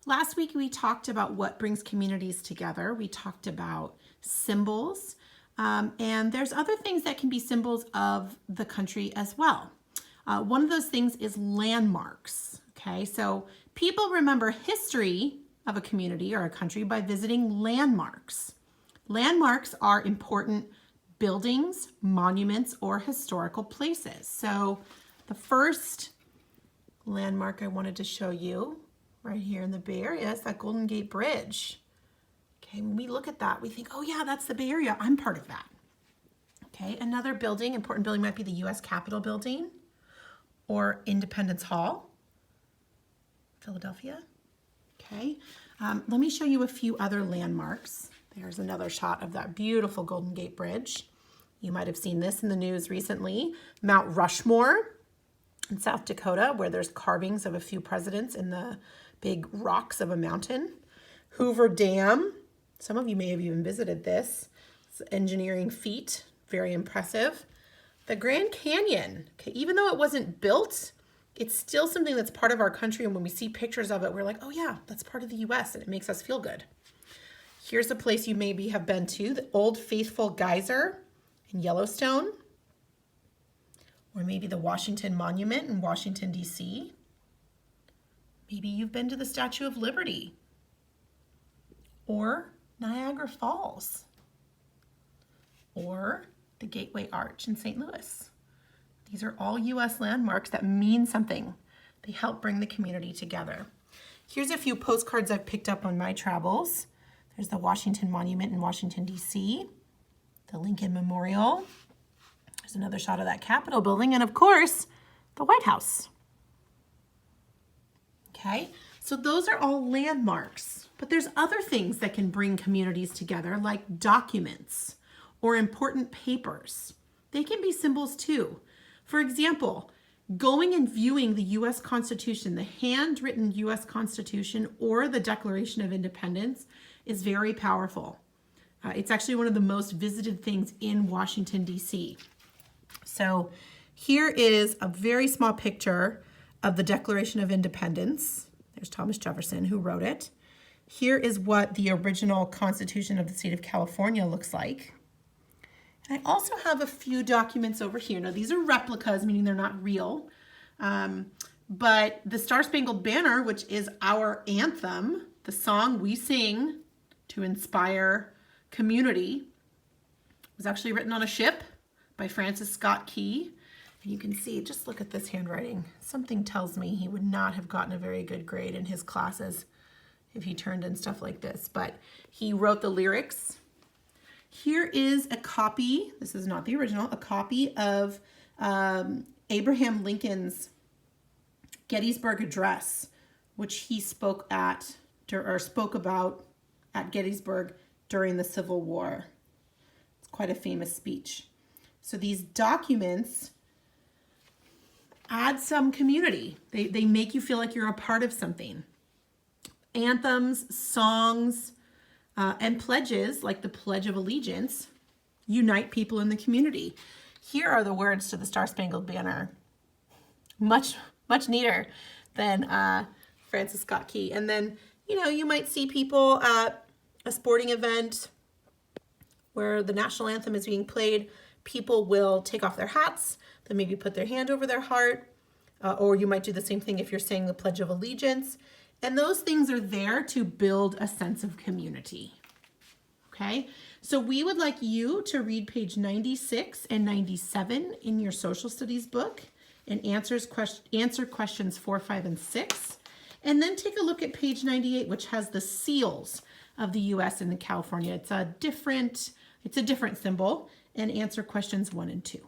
Last week we talked about what brings communities together. We talked about symbols, and there's other things that can be symbols of the country as well. One of those things is landmarks. Okay, so people remember history of a community or a country by visiting landmarks. Landmarks are important buildings, monuments, or historical places. So the first landmark I wanted to show you right here in the Bay Area is that Golden Gate Bridge. Okay, when we look at that, we think, oh yeah, that's the Bay Area. I'm part of that. Okay, another building, important building might be the U.S. Capitol Building or Independence Hall, Philadelphia. Okay, let me show you a few other landmarks. There's another shot of that beautiful Golden Gate Bridge. You might have seen this in the news recently. Mount Rushmore in South Dakota, where there's carvings of a few presidents in the big rocks of a mountain. Hoover Dam, some of you may have even visited this. It's an engineering feat, very impressive. The Grand Canyon, okay, even though it wasn't built, it's still something that's part of our country, and when we see pictures of it, we're like, oh yeah, that's part of the US, and it makes us feel good. Here's a place you maybe have been to, the Old Faithful Geyser in Yellowstone, or maybe the Washington Monument in Washington, D.C. Maybe you've been to the Statue of Liberty, or Niagara Falls, or the Gateway Arch in St. Louis. These are all U.S. landmarks that mean something. They help bring the community together. Here's a few postcards I've picked up on my travels. There's the Washington Monument in Washington, D.C., the Lincoln Memorial. There's another shot of that Capitol building, and of course, the White House. Okay, so those are all landmarks, but there's other things that can bring communities together, like documents or important papers. They can be symbols too. For example, going and viewing the U.S. Constitution, the handwritten U.S. Constitution or the Declaration of Independence is very powerful. It's actually one of the most visited things in Washington, D.C. So here is a very small picture of the Declaration of Independence. There's Thomas Jefferson who wrote it. Here is what the original Constitution of the state of California looks like. And I also have a few documents over here. Now these are replicas, meaning they're not real. But the Star-Spangled Banner, which is our anthem, the song we sing to inspire community, was actually written on a ship by Francis Scott Key. And you can see, just look at this handwriting. Something tells me he would not have gotten a very good grade in his classes if he turned in stuff like this, but he wrote the lyrics. Here is a copy, this is not the original, a copy of Abraham Lincoln's Gettysburg Address, which he spoke about at Gettysburg during the Civil War. It's quite a famous speech. So these documents add some community. They make you feel like you're a part of something. Anthems, songs, and pledges, like the Pledge of Allegiance, unite people in the community. Here are the words to the Star-Spangled Banner. Much neater than Francis Scott Key. And then, you might see people at a sporting event where the national anthem is being played. People will take off their hats, then maybe put their hand over their heart, or you might do the same thing if you're saying the Pledge of Allegiance. And those things are there to build a sense of community. Okay, so we would like you to read page 96 and 97 in your social studies book and answer questions 4, 5, and 6. And then take a look at page 98, which has the seals of the U.S. and the California. It's a different symbol, and answer questions 1 and 2.